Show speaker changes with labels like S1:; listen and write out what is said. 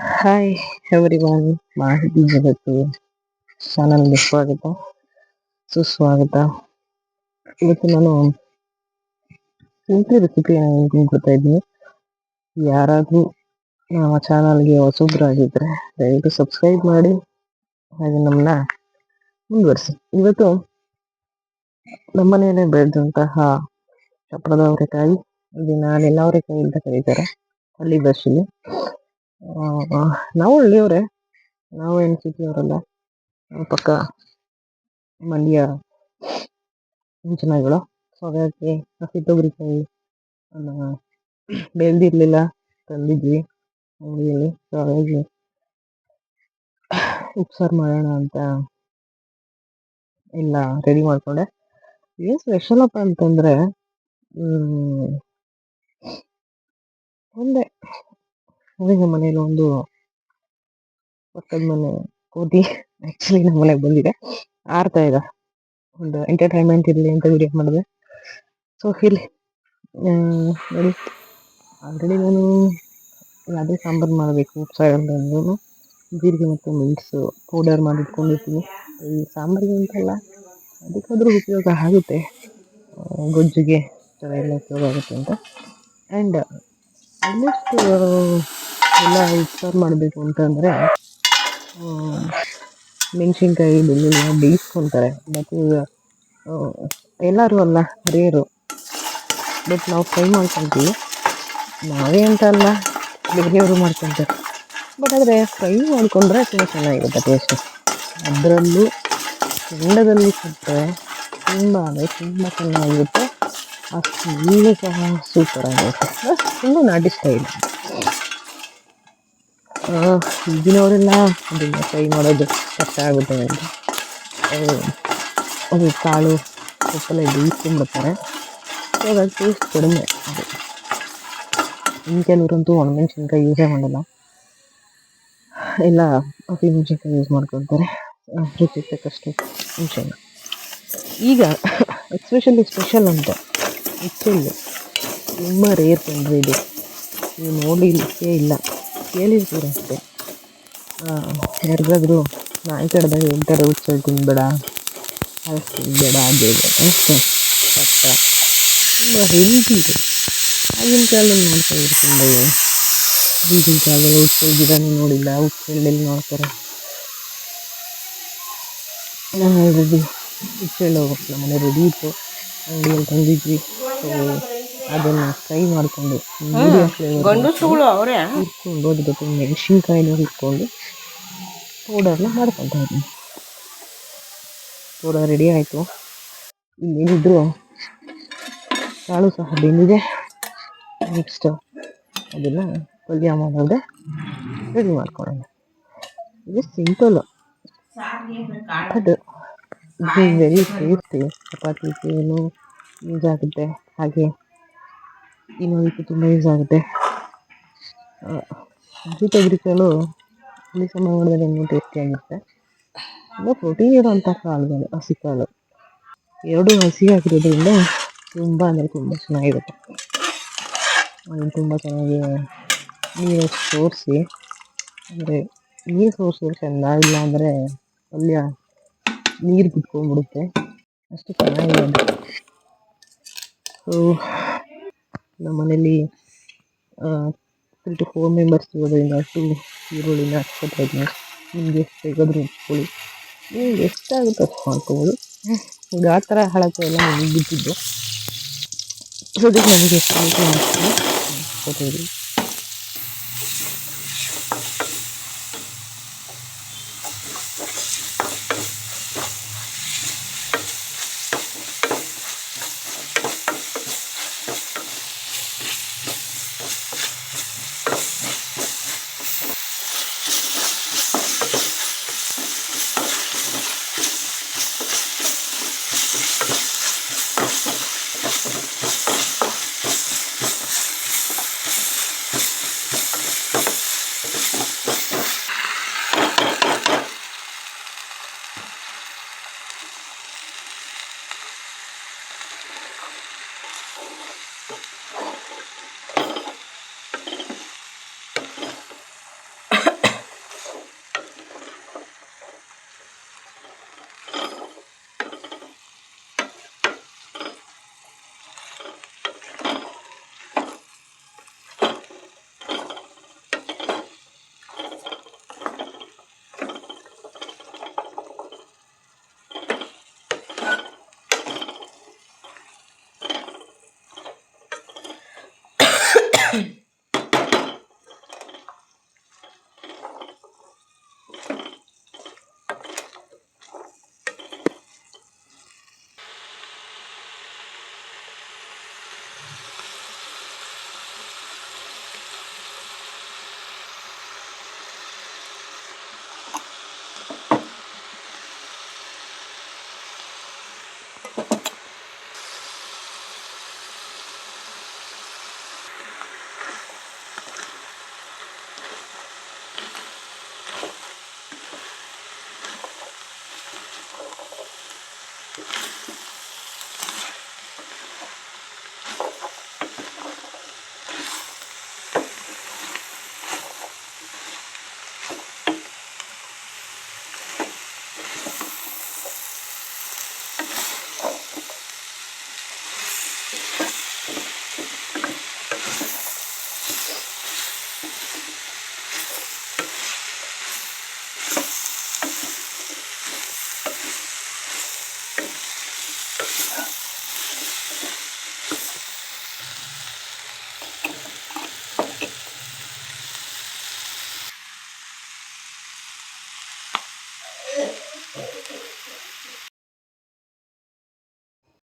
S1: Hi everyone, ಮಾಹಿತಿ ಜಗತ್ತು ಚಾನಲ್ಗೆ ಸ್ವಾಗತ ಸುಸ್ವಾಗತ. ಇವತ್ತು ನಾನು ಸಿಂಪಲ್ ರೆಸಿಪಿ ಕೊಡ್ತಾ ಇದ್ದೀನಿ. ಯಾರಾದರೂ ನಮ್ಮ ಚಾನಲ್ಗೆ ಹೊಸಬ್ರಾಗಿದ್ದರೆ ದಯವಿಟ್ಟು ಸಬ್ಸ್ಕ್ರೈಬ್ ಮಾಡಿ ಹಾಗೆ ನಮ್ಮನ್ನ ಮುಂದುವರಿಸಿ. ಇವತ್ತು ನಮ್ಮನೆಯಲ್ಲೇ ಬೆಳೆದಂತಹ ಚಪ್ಪರದ ಅವರೆಕಾಯಿ, ಇದನ್ನ ನಾನೆಲ್ಲ ಅವರೆಕಾಯಿ ಅಂತ ಕರೀತಾರೆ ಹಳ್ಳಿ ಭಾಷೆಯಲ್ಲಿ. ನಾವು ಹಳ್ಳಿಯವರೇ, ನಾವು ಏನು ಸಿಟಿಯವರಲ್ಲ. ಪಕ್ಕ ಮಂಡ್ಯ ಜನಗಳು. ಸೊ ಹಾಗಾಗಿ ಹಸಿ ತೊಗರಿಕಾಯಿ ಬೆಳೆದಿರ್ಲಿಲ್ಲ, ತಂದಿದ್ವಿ ಅಂಗಡಿಯಲ್ಲಿ. ಸೊ ಹಾಗಾಗಿ ಉಪ್ಸಾರು ಮಾಡೋಣ ಅಂತ ಎಲ್ಲ ರೆಡಿ ಮಾಡಿಕೊಂಡೆ. ಏನು ಸ್ಪೆಷಲಪ್ಪ ಅಂತಂದರೆ ಒಂದೇ ನಮ್ಮ ಮನೇಲಿ ಒಂದು ಪಕ್ಕದ ಮನೆ ಕೋತಿ ಆ್ಯಕ್ಚುಲಿ ನಮ್ಮ ಮನೆಗೆ ಬಂದಿದೆ, ಆಡ್ತಾ ಇದೆ. ಒಂದು ಎಂಟರ್ಟೈನ್ಮೆಂಟ್ ಇರಲಿ ಅಂತ ವಿಡಿಯೋ ಮಾಡಿದೆ. ಸೊ ಇಲ್ಲಿ ನೋಡಿ, ಆಲ್ರೆಡಿ ನಾನು ಯಾವುದೇ ಸಾಂಬಾರು ಮಾಡಬೇಕು ಉಪ್ಸಾರು ಜೀರಿಗೆ ಮತ್ತು ಮೆಣಸು ಪೌಡರ್ ಮಾಡಿ ಇಟ್ಕೊಂಡಿರ್ತೀನಿ. ಈ ಸಾಂಬಾರಿಗೆ ಅಂತಲ್ಲ, ಅದಕ್ಕಾದ್ರೂ ಉಪಯೋಗ ಆಗುತ್ತೆ, ಗೊಜ್ಜಿಗೆ ಎಲ್ಲ ಉಪಯೋಗ ಆಗುತ್ತೆ ಅಂತ. ಆ್ಯಂಡ್ ಆಲ್ಮೋಸ್ಟ್ ಎಲ್ಲ ಉಪ್ಸಾರು ಮಾಡಬೇಕು ಅಂತಂದರೆ ಮೆಣಸಿನ್ಕಾಯಿ ಬೆಳ್ಳುಳ್ಳಿ ಬೇಯಿಸ್ಕೊತಾರೆ. ಮತ್ತು ಎಲ್ಲರೂ ಅಲ್ಲ, ರೇರು. ಬಟ್ ನಾವು ಫ್ರೈ ಮಾಡ್ಕೊತೀವಿ. ನಾವೇ ಅಂತ ಅಲ್ಲ, ಬೇರೆಯವರು ಮಾಡ್ಕೊತಾರೆ. ಬಟ್ ಆದರೆ ಫ್ರೈ ಮಾಡಿಕೊಂಡ್ರೆ ತುಂಬ ಚೆನ್ನಾಗಿರುತ್ತೆ ಟೇಸ್ಟು. ಅದರಲ್ಲೂ ಕೆಂಡದಲ್ಲಿ ಕೊಟ್ಟರೆ ತುಂಬ ಅಂದರೆ ತುಂಬ ಚೆನ್ನಾಗಿರುತ್ತೆ. ಆ ಸ್ಮೆಲ್ಲು ಸಹ ಸೂಪರಾಗಿರುತ್ತೆ. ತುಂಬ ನಾಟಿ ಸ್ಟೈಲ್. ಈಗಿನವರೆಲ್ಲ ಅದನ್ನು ಫ್ರೈ ಮಾಡೋದು ಕಷ್ಟ ಆಗುತ್ತೆ ಅಂತ ಅದು ಕಾಳು ಸೊಪ್ಪೆಲ್ಲ ಬೇಯಿಸ್ಕೊಂಡ್ಬಿಡ್ತಾರೆ. ಸೊ ಅದ್ರಲ್ಲಿ ಟೇಸ್ಟ್ ಕಡಿಮೆ ಅದು. ಇನ್ನು ಕೆಲವರಂತೂ ಒಣಮೆಣ್ಸಿನ್ಕಾಯಿ ಯೂಸೇ ಮಾಡಲ್ಲ, ಎಲ್ಲ ಹಸಿಮೆಣ್ಸಿನ್ಕಾಯಿ ಯೂಸ್ ಮಾಡ್ಕೊತಾರೆ ರುಚಿಗೆ ತಕ್ಕಷ್ಟು ಮೆಣಸಿನ. ಈಗ ಎಸ್ಪೆಷಲಿ ಸ್ಪೆಷಲ್ ಅಂತ ಆ್ಯಕ್ಚುಲಿ ತುಂಬ ರೇರ್ ಕಂಡ್ರೆ ಇದು, ನೀವು ನೋಡಲಿಕ್ಕೆ ಇಲ್ಲ, ಕೇಳಿರ್ತೀರಷ್ಟೇ. ಯಾರಿಗಾದರೂ ನಾಯಿ ಕಡ್ದಾಗ ಹೇಳ್ತಾರೆ ಹುಚ್ಚಳು ತಿನ್ಬೇಡ, ಅದು ತಿನ್ಬೇಡ, ಅದೇನು ಅಷ್ಟೇ ಕಷ್ಟ. ತುಂಬ ಹೆಲ್ತಿ ಇದೆ. ಆಗಿನ ಕಾಲದಲ್ಲಿ ನೋಡ್ತಾ ಇದ್ರು ತುಂಬ. ಈಗಿನ ಕಾಲದಲ್ಲಿ ಹುಚ್ಚಳು ಗಿಡನೂ ನೋಡಿಲ್ಲ, ಹುಚ್ಚೆಳ್ಳೆಲ್ಲಿ ನೋಡ್ತಾರೆ. ನಾನು ಹೇಳಿದ್ವಿ ಹುಚ್ಚೆಳ್ಳು ನಮ್ಮ ಮನೆ ರೆಡಿ ಇತ್ತು, ಅಂಗಡಿಯಲ್ಲಿ ತಂದಿದ್ವಿ. ಸೊ ಅದನ್ನು ಫ್ರೈ ಮಾಡಿಕೊಂಡು ಮೀಡಿಯಂ ಫ್ಲೇವರ್ ಹುರ್ಕೊಂಡು ಅದ್ರ ಜೊತೆ ಮೆಣಸಿನ್ಕಾಯಿನ ಹುರ್ಕೊಂಡು ಪೌಡರ್ನ ಮಾಡ್ಕೊತಾ ಇದ್ದೀನಿ. ಪೌಡರ್ ರೆಡಿ ಆಯಿತು. ಇನ್ನೇನಿದ್ರು ಕಾಳು ಸಹ ಬೆಂದಿದೆ. ನೆಕ್ಸ್ಟ್ ಅದನ್ನು ಪಲ್ಯ ಮಾಡೋದೇ ರೆಡಿ ಮಾಡ್ಕೊಳ್ಳೋಣ. ಇದು ಸಿಂಪಲ್ಲು, ಅದು ಇದು ವೆರಿ ಟೇಸ್ಟಿ. ಚಪಾತಿಗೇನು ಯೂಸ್ ಆಗುತ್ತೆ, ಹಾಗೆ ಇನ್ನೊಂದಕ್ಕೆ ತುಂಬ ಯೂಸ್ ಆಗುತ್ತೆ. ಹಸಿ ತೊಗರಿಕಾಳು ಹುಳಿ ಸಾಂಬಾರು ಮಾಡಿದ್ರೆ ಇನ್ನೂ ಟೇಸ್ಟಿಯಾಗಿರುತ್ತೆ. ತುಂಬ ಪ್ರೋಟೀನ್ ಇರೋವಂಥ ಕಾಳುಗಳು ಹಸಿ ಕಾಳು. ಎರಡೂ ಹಸಿ ಆಗಿರೋದ್ರಿಂದ ತುಂಬ ಅಂದರೆ ತುಂಬ ಚೆನ್ನಾಗಿರುತ್ತೆ. ಅದನ್ನು ತುಂಬ ಚೆನ್ನಾಗಿ ನೀರು ಸೋರಿಸಿ, ಅಂದರೆ ನೀರು ಸೋರಿಸಿದ್ರೆ ಚೆಂದ, ಇಲ್ಲ ಅಂದರೆ ಪಲ್ಯ ನೀರು ಬಿಟ್ಕೊಂಡ್ಬಿಡುತ್ತೆ, ಅಷ್ಟು ಚೆನ್ನಾಗಿರೋದು. ಸೊ ನಮ್ಮ ಮನೇಲಿ 3 to 4 ಮೆಂಬರ್ಸ್ ಇರೋದ್ರಿಂದ ಅಷ್ಟು ಈರುಳ್ಳಿನ ಹಚ್ಕೊತಾ ಇದ್ದೀನಿ. ನಿಮ್ಗೆ ಎಷ್ಟು ಬೇಕಾದರೂ ಹಚ್ಕೊಳ್ಳಿ, ನಿಮ್ಗೆ ಎಷ್ಟಾಗುತ್ತೆ ಅಷ್ಟು ಮಾಡ್ಕೊಬೋದು. ಗಾತ್ರ ಹಳತೆ ಎಲ್ಲ ನನಗೆ ಬಿಟ್ಟಿದ್ದು, ಜೊತೆಗೆ ನನಗೆ ಎಷ್ಟು ಬೇಕು ಹಚ್ಕೊತೀವಿ.